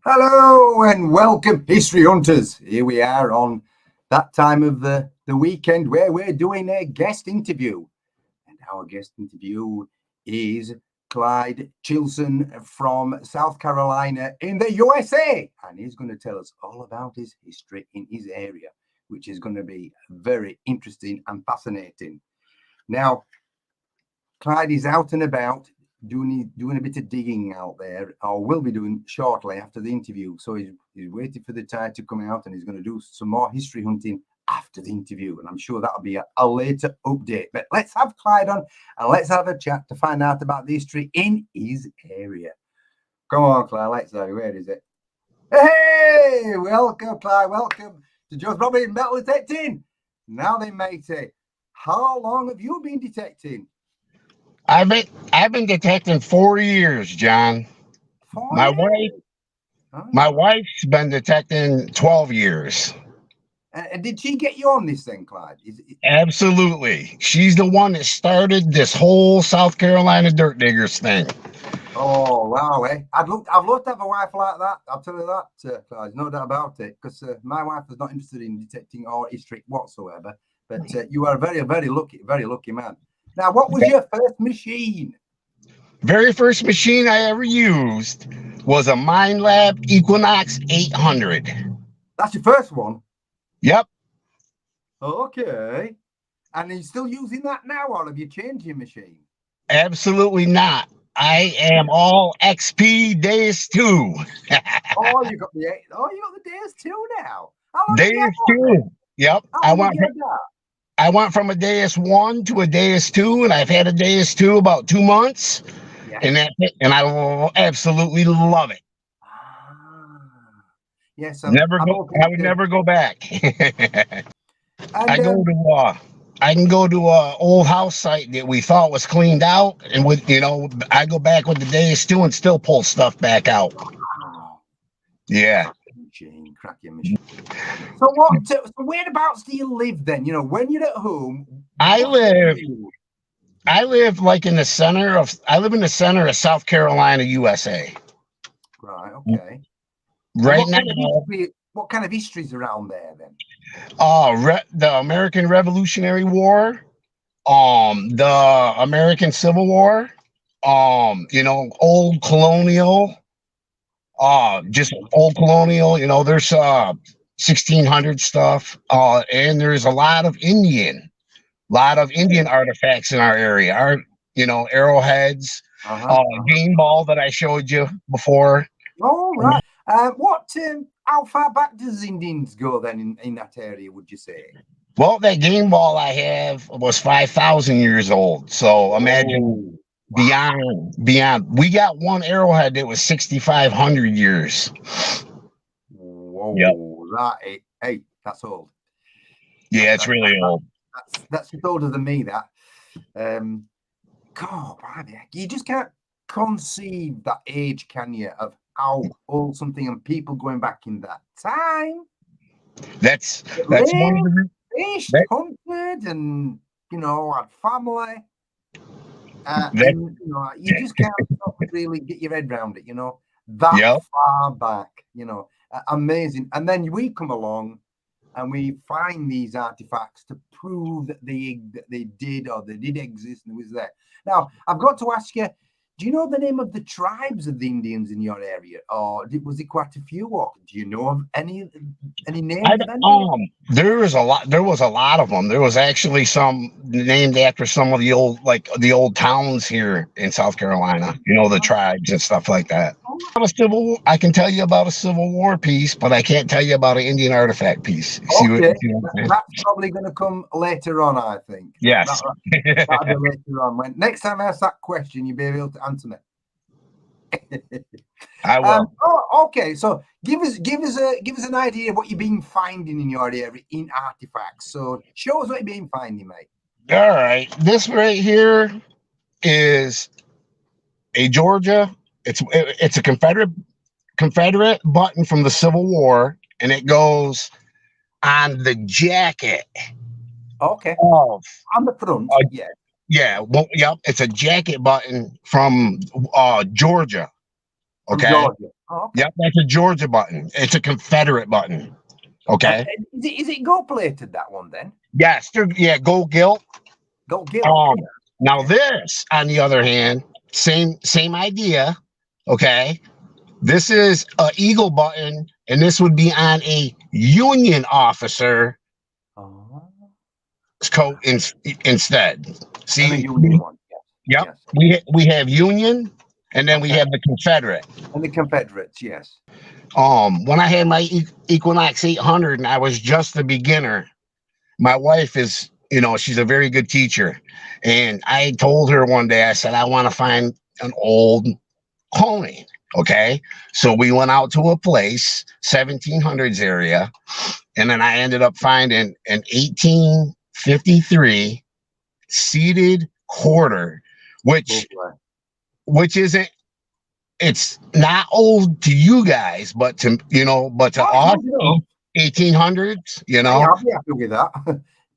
Hello and welcome, History Hunters. Here we are on that time of the weekend where we're doing a guest interview. And our guest interview is Clyde Chilson from South Carolina in the USA. And he's going to tell us all about his history in his area, which is going to be very interesting and fascinating. Now, Clyde is out and about doing a bit of digging out there, or will be doing shortly after the interview. So he's waiting for the tide to come out, and he's going to do some more history hunting after the interview. And I'm sure that'll be a later update. But let's have Clyde on and let's have a chat to find out about the history in his area. Come on, Clyde. Let's have it. Where is it? Hey, welcome, Clyde. Welcome to Joe's Probably Metal Detecting. Now then, matey, how long have you been detecting? I've been detecting 4 years, John. My wife's been detecting 12 years. And did she get you on this thing, Clyde? Absolutely. She's the one that started this whole South Carolina Dirt Diggers thing. Oh, wow. I'd love to have a wife like that. I'll tell you that, Clyde. No doubt about it. Because my wife is not interested in detecting or history whatsoever. But you are a very, very lucky man. Now, what was your first machine? Very first machine I ever used was a Minelab Equinox 800. That's your first one? Yep. Okay. And are you still using that now, or have you changed your machine? Absolutely not. I am all XP Deus 2. You got the Deus 2 now. How long Deus 2. Yep. I went from a Deus 1 to a Deus 2, and I've had a Deus 2 about 2 months, and I absolutely love it. Yes, I would never go back. I can go to a old house site that we thought was cleaned out, and I go back with the Deus 2 and still pull stuff back out. Yeah. Cracking machine. So whereabouts do you live then? When you're at home, I live like in the center of South Carolina, USA. Right. Okay. Right now, what kind of history's around there then? The American Revolutionary War, the American Civil War, old colonial. Just old colonial, there's 1600 stuff, and there's a lot of Indian artifacts in our area. Arrowheads, game ball that I showed you before. Oh, right. How far back does Indians go then in that area, would you say? Well, that game ball I have was 5,000 years old. So imagine. Beyond. We got one arrowhead that was 6,500 years. Whoa. Yep. That's old. Yeah, it's really old. That's older than me, that. God, you just can't conceive that age, can you, of how old something and people going back in that time. That's one of the fished, hunted, and had family. You just can't really get your head around it, that far back, amazing. And then we come along and we find these artifacts to prove that they did exist and it was there. Now, I've got to ask you, do you know the name of the tribes of the Indians in your area, or was it quite a few? Or do you know of any names? There was a lot of them. There was actually some named after some of the old towns here in South Carolina. The tribes and stuff like that. I can tell you about a Civil War piece, but I can't tell you about an Indian artifact piece. That's probably going to come later on, I think. Yes. That'll be later on. Next time I ask that question, you'll be able to answer me. I will. Okay. So give us an idea of what you've been finding in your area in artifacts. So show us what you've been finding, mate. All right. This right here is a Georgia. It's a Confederate button from the Civil War, and it goes on the jacket. Okay. On the front. Yeah. Yeah. Well, yep. It's a jacket button from Georgia. Okay. From Georgia. Oh, okay. Yep, that's a Georgia button. It's a Confederate button. Okay. Is it gold plated, that one then? Yes, yeah, gold gilt. Gold gilt. Um, now Okay. this, on the other hand, same idea. Okay. This is a eagle button, and this would be on a Union officer Oh. coat instead. And a See, Union one. yep, Yes. we have Union, and then we Okay. have the Confederate. And the Confederates, yes. When I had my Equinox 800, and I was just a beginner, my wife is, she's a very good teacher, and I told her one day, I said, I want to find an old coin. Okay, so we went out to a place, 1700s area, and then I ended up finding an 1853 seated quarter, which isn't, it's not old to you guys, but to us, 1800s. Yeah, I'll be happy with that.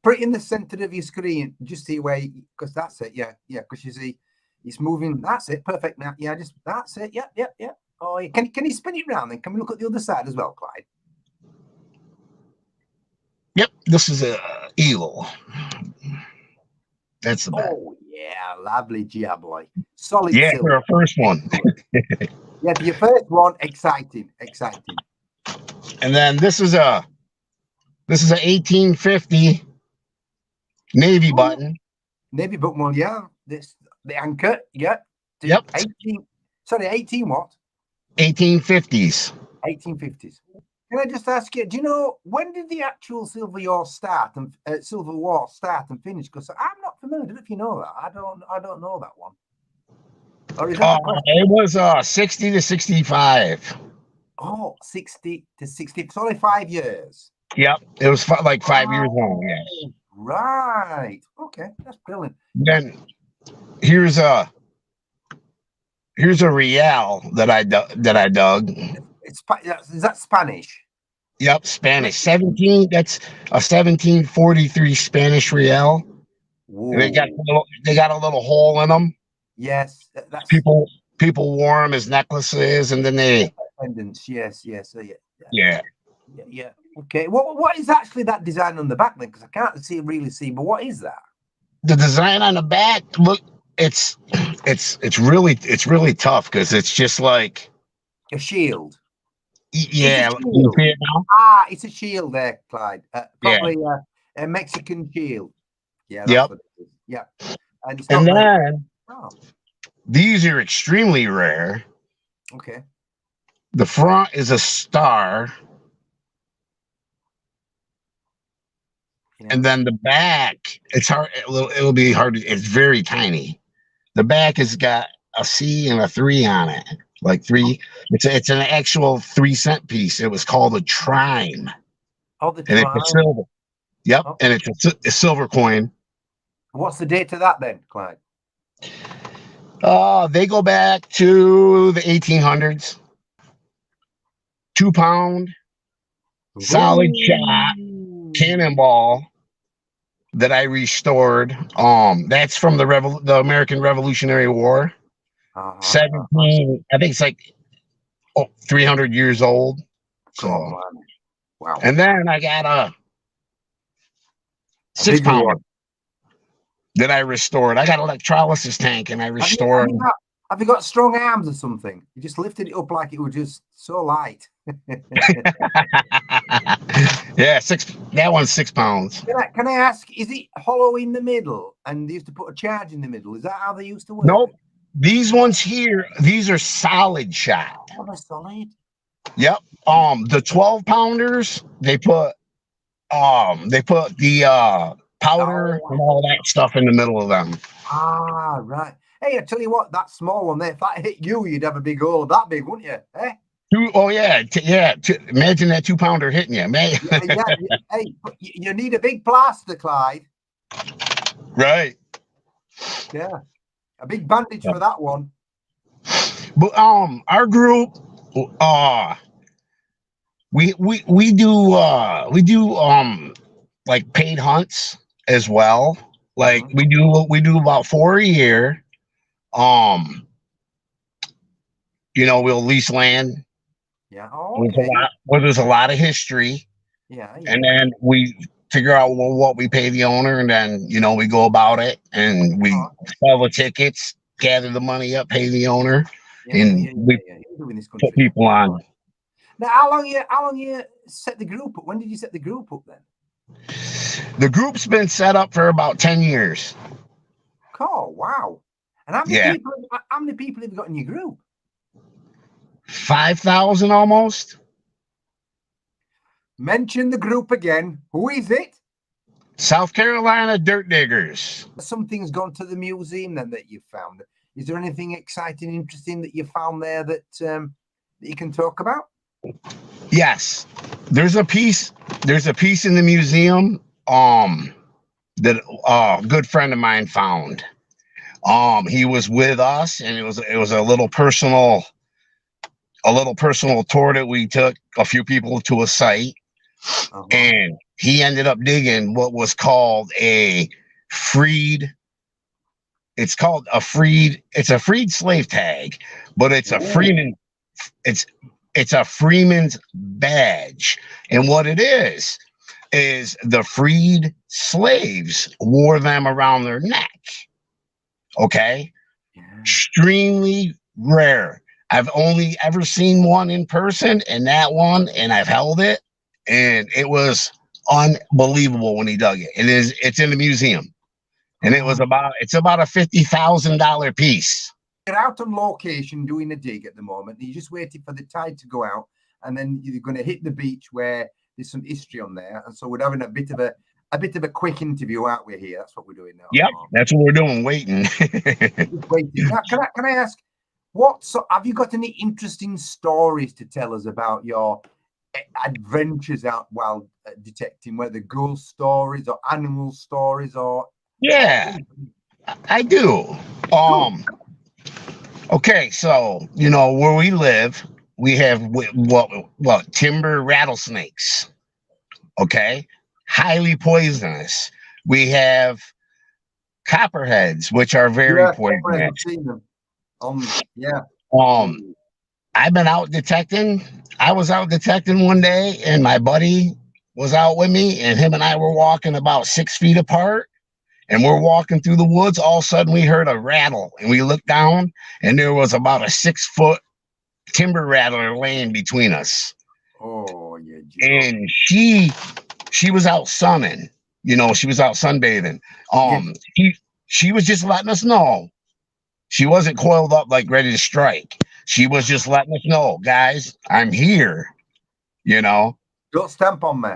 Put it in the center of your screen, just see where, because that's it. Yeah, because you see it's moving. That's it. Perfect. Now, yeah, just that's it. Yep. Oh, yeah. Can you spin it around then? Can we look at the other side as well, Clyde? Yep, this is a eagle. That's the back. Oh yeah, lovely, Gia boy. Solid. Yeah, silver. for our first one. Yeah, for your first one, exciting. And then this is a 1850 Navy button. Navy button one, yeah. This the anchor, yeah. Yep. 18 what? 1850s. 1850s. Can I just ask you, do you know when did the actual Civil War start and finish? Because I'm not familiar. I don't know if you know that. I don't know that one. Or is that it was 60 to 65. Oh, 60 to 60. It's only 5 years. Yep, it was like 5 years long. Yes. Right. Okay, that's brilliant. Then here's a real that I dug. Is that Spanish? Yep, Spanish. 17. That's a 1743 Spanish real. And they got a little hole in them. Yes, that's people wore them as necklaces, and then they pendants. Yes. So yeah. Okay. What is actually that design on the back then? Because I can't really see. But what is that? The design on the back. Look, it's really tough because it's just like a shield. Yeah. It's a shield there, Clyde. Probably a Mexican shield. Yeah. Yep. What it is. Yeah. And then these are extremely rare. Okay. The front is a star. And then the back, it's hard. It'll be hard. It's very tiny. The back has got a C and a 3 on it, like 3. It's an actual 3-cent piece. It was called a trime. Oh, the trime. And it's a silver. Yep, and it's a silver coin. What's the date of that then, Clyde? They go back to the 1800s. 2 pound, solid shot, cannonball that I restored. That's from the American Revolutionary War. 17, I think it's like 300 years old. So, wow. And then I got a 6 pound that I restored. I got an electrolysis tank and I restored. Have you got strong arms or something? You just lifted it up like it was just so light. Yeah, that one's 6 pounds. Can I ask, is it hollow in the middle and they used to put a charge in the middle? Is that how they used to work? Nope. These ones here, these are solid shot. Oh, they're solid. Yep. The 12 pounders, they put the powder and all that stuff in the middle of them. Right. Hey, I tell you what, that small one there, if that hit you, you'd have a big hole that big, wouldn't you? Eh? Imagine that 2 pounder hitting you, man. Hey, you need a big plaster, Clyde. Right. Yeah. A big bandage for that one. But our group, we do like paid hunts as well. Like we do about 4 a year. We'll lease land Yeah. Oh, okay. Where there's a lot of history, Yeah. and Yeah. then we figure out what we pay the owner, and then we go about it, and we Oh, sell the tickets, gather the money up, pay the owner, yeah. Yeah. and Yeah. we Yeah. Yeah. You do in this put country. people on. Now, how long you set the group up? When did you set the group up then? The group's been set up for about 10 years. Oh, wow. And how many Yeah, people? How many people have you got in your group? 5,000 almost. Mention the group again. Who is it? South Carolina Dirt Diggers. Something's gone to the museum then that you found. Is there anything exciting, interesting that you found there that that you can talk about? Yes, there's a piece. There's a piece in the museum that a good friend of mine found. He was with us, and it was a little personal tour that we took a few people to a site, and he ended up digging what was called a freed. It's called a freed. It's a freed slave tag, but it's a freeman. It's a freeman's badge, and what it is the freed slaves wore them around their neck. Okay, extremely rare. I've only ever seen one in person, and I've held it, and it was unbelievable when he dug it. It's in the museum, and it's about a $50,000 piece. You're out on location doing a dig at the moment. You're just waiting for the tide to go out, and then you're going to hit the beach where there's some history on there. And so we're having a bit of a quick interview, aren't we? Here, that's what we're doing now. Yep, that's what we're doing. Waiting. Now, can I ask, have you got any interesting stories to tell us about your adventures out while detecting, whether ghost stories or animal stories or? Yeah, I do. Okay, so where we live, we have what timber rattlesnakes. Okay, highly poisonous. We have copperheads, which are very poisonous. I've seen them. I've been out detecting. I was out detecting one day, and my buddy was out with me, and him and I were walking about 6 feet apart. And we're walking through the woods. All of a sudden, we heard a rattle, and we looked down, and there was about a 6-foot timber rattler laying between us. Oh, yeah. And she was out sunning. She was out sunbathing. She was just letting us know. She wasn't coiled up like ready to strike. She was just letting us know, guys, I'm here. Don't stamp on me.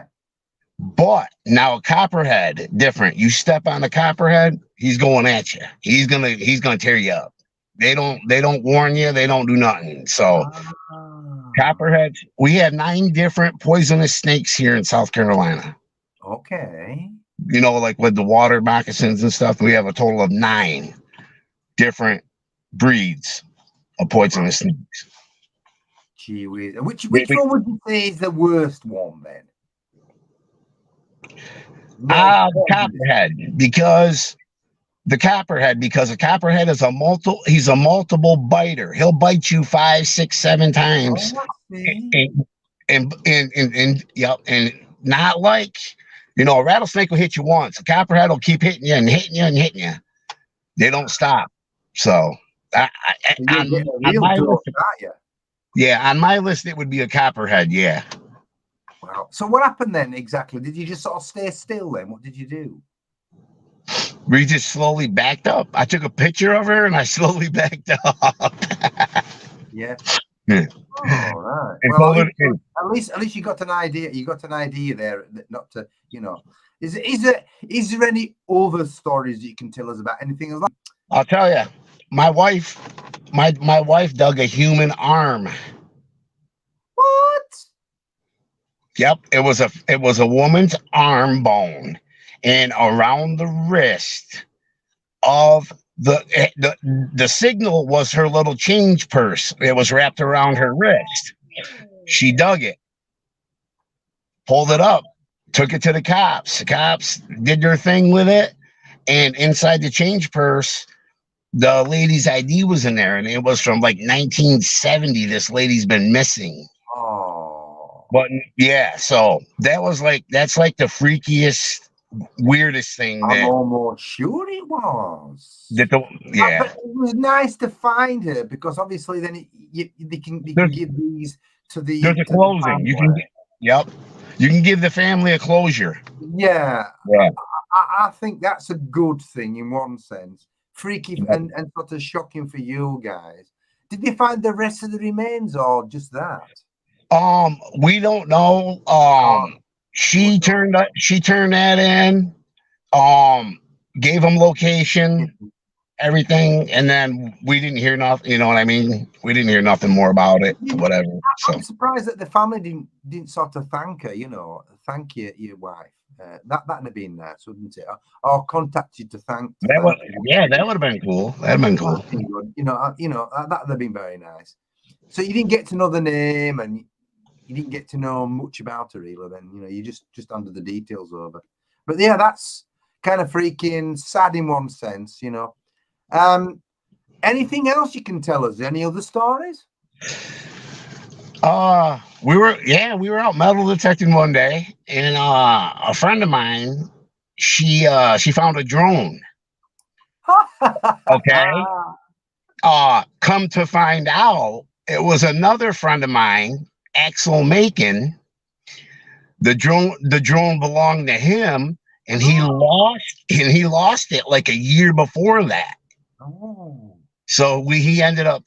But now a copperhead, different. You step on a copperhead, he's going at you. He's gonna tear you up. They don't warn you. They don't do nothing. So copperheads, we have 9 different poisonous snakes here in South Carolina. Okay. Like with the water moccasins and stuff, we have a total of 9 different breeds of poisonous snakes. Gee whiz. Which one would you say is the worst one then? The copperhead, because a copperhead is he's a multiple biter. He'll bite you 5, 6, 7 times. And not like, a rattlesnake will hit you once. A copperhead will keep hitting you and hitting you and hitting you. They don't stop. So on my list, it would be a copperhead. Yeah. Wow. So what happened then exactly? Did you just sort of stay still then? What did you do? We just slowly backed up. I took a picture of her and I slowly backed up. Yeah. All right. Well, at least you got an idea. You got an idea there, not to, Is there any other stories that you can tell us about anything else? I'll tell you. My wife dug a human arm. What? Yep, it was a woman's arm bone, and around the wrist of the signal was her little change purse. It was wrapped around her wrist. She dug it, pulled it up, took it to the cops. The cops did their thing with it, and inside the change purse, the lady's ID was in there, and it was from like 1970. This lady's been missing. Oh But yeah, so that's like the freakiest, weirdest thing I'm almost sure it was. that But it was nice to find her because obviously then they can give these to the. There's a closing. You can, yep, you can give the family a closure. Yeah, yeah. I think that's a good thing in one sense. Freaky and sort of shocking for you guys. Did they find the rest of the remains or just that? We don't know. She turned that in. Gave them location, everything, and then we didn't hear nothing. You know what I mean? We didn't hear nothing more about it. Whatever. So. I'm surprised that the family didn't sort of thank her. You know, thank your wife. That'd have been nice, wouldn't it? Or contact you to thank. That would have been cool. That'd have been cool. You know, that'd have been very nice. So you didn't get to know the name, and you didn't get to know much about her, really. Then you just under the details over. But yeah, that's kind of freaking sad in one sense. Anything else you can tell us? Any other stories? We were out metal detecting one day, and a friend of mine, she found a drone. Okay. Come to find out, it was another friend of mine, Axel Macon. The drone belonged to him, and he lost it like a year before that. Oh. So he ended up,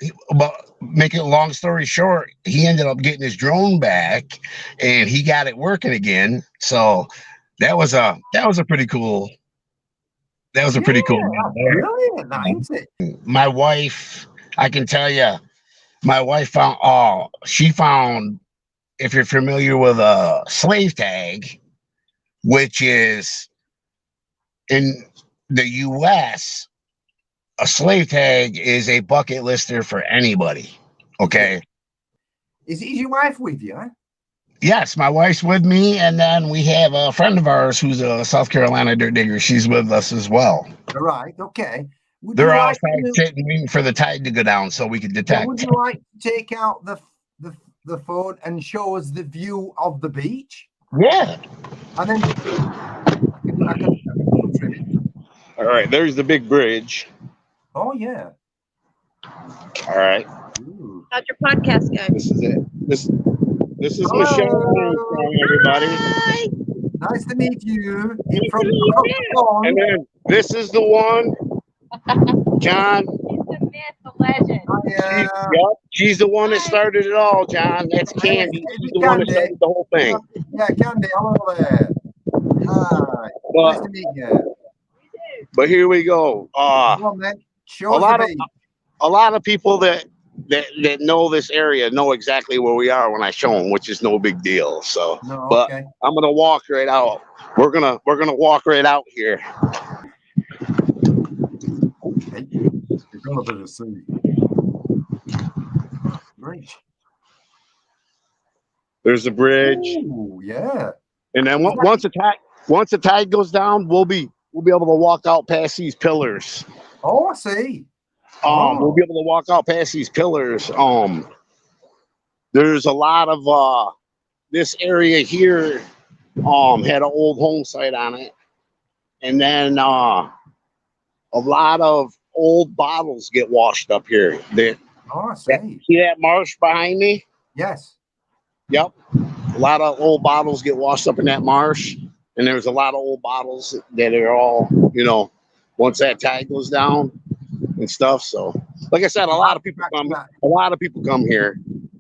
making a long story short, he ended up getting his drone back, and he got it working again. So that was a pretty cool. That was a pretty cool. Brilliant, isn't it? My wife, I can tell you, my wife found. She found. If you're familiar with a slave tag, which is in the U.S., a slave tag is a bucket lister for anybody. Okay. Is your wife with you? Huh? Yes, my wife's with me, and then we have a friend of ours who's a South Carolina dirt digger. She's with us as well. All right. Okay. They're outside sitting waiting for the tide to go down so we can detect. Would you like to take out the phone and show us the view of the beach? Yeah. And then I can all right, there's the big bridge. Oh yeah. All right. Ooh. How's your podcast going? This is it. This is Michelle, everybody. Hi. Nice to meet you. And then this is the one, John. He's the myth, the legend. She's the one that started it all, John. That's Candy. She's the one that started the whole thing. Yeah, Candy, hello there. Hi. Nice to meet you. But here we go. A lot of people that know this area know exactly where we are when I show them, which is no big deal. So, but I'm gonna walk right out. We're gonna walk right out here. Bridge. There's the bridge. Ooh, yeah. And then once the tide goes down, we'll be able to walk out past these pillars. Oh, I see. We'll be able to walk out past these pillars. There's a lot of this area here had an old home site on it, and then a lot of old bottles get washed up here. I see. See that marsh behind me? Yes. Yep. A lot of old bottles get washed up in that marsh, and there's a lot of old bottles that are all, once that tide goes down and stuff. So, like I said, a lot of people come here.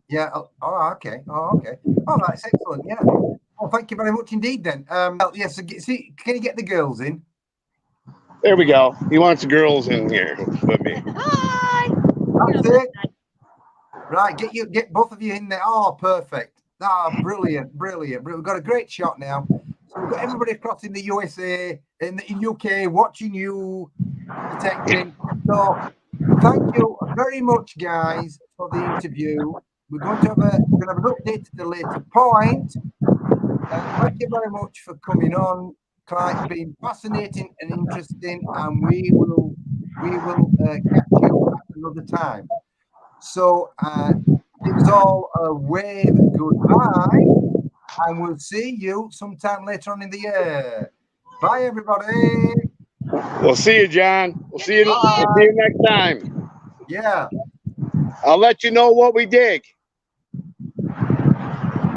Yeah. Oh, okay. Oh, that's excellent. Yeah. Well, thank you very much indeed. Then, yes. See, can you get the girls in? There we go. He wants the girls in here with me. Hi. That's it. Right. Get both of you in there. Oh, perfect. Brilliant. We've got a great shot now. So we've got everybody across in the USA, in UK, watching you detecting. So thank you very much, guys, for the interview. We're going to have an update at a later point. Thank you very much for coming on. Clyde, it's been fascinating and interesting, and we will catch you at another time. So it was all a wave goodbye. and we'll see you sometime later on in the year. Bye, everybody. We'll see you, John. We'll see you next time. Yeah. I'll let you know what we dig.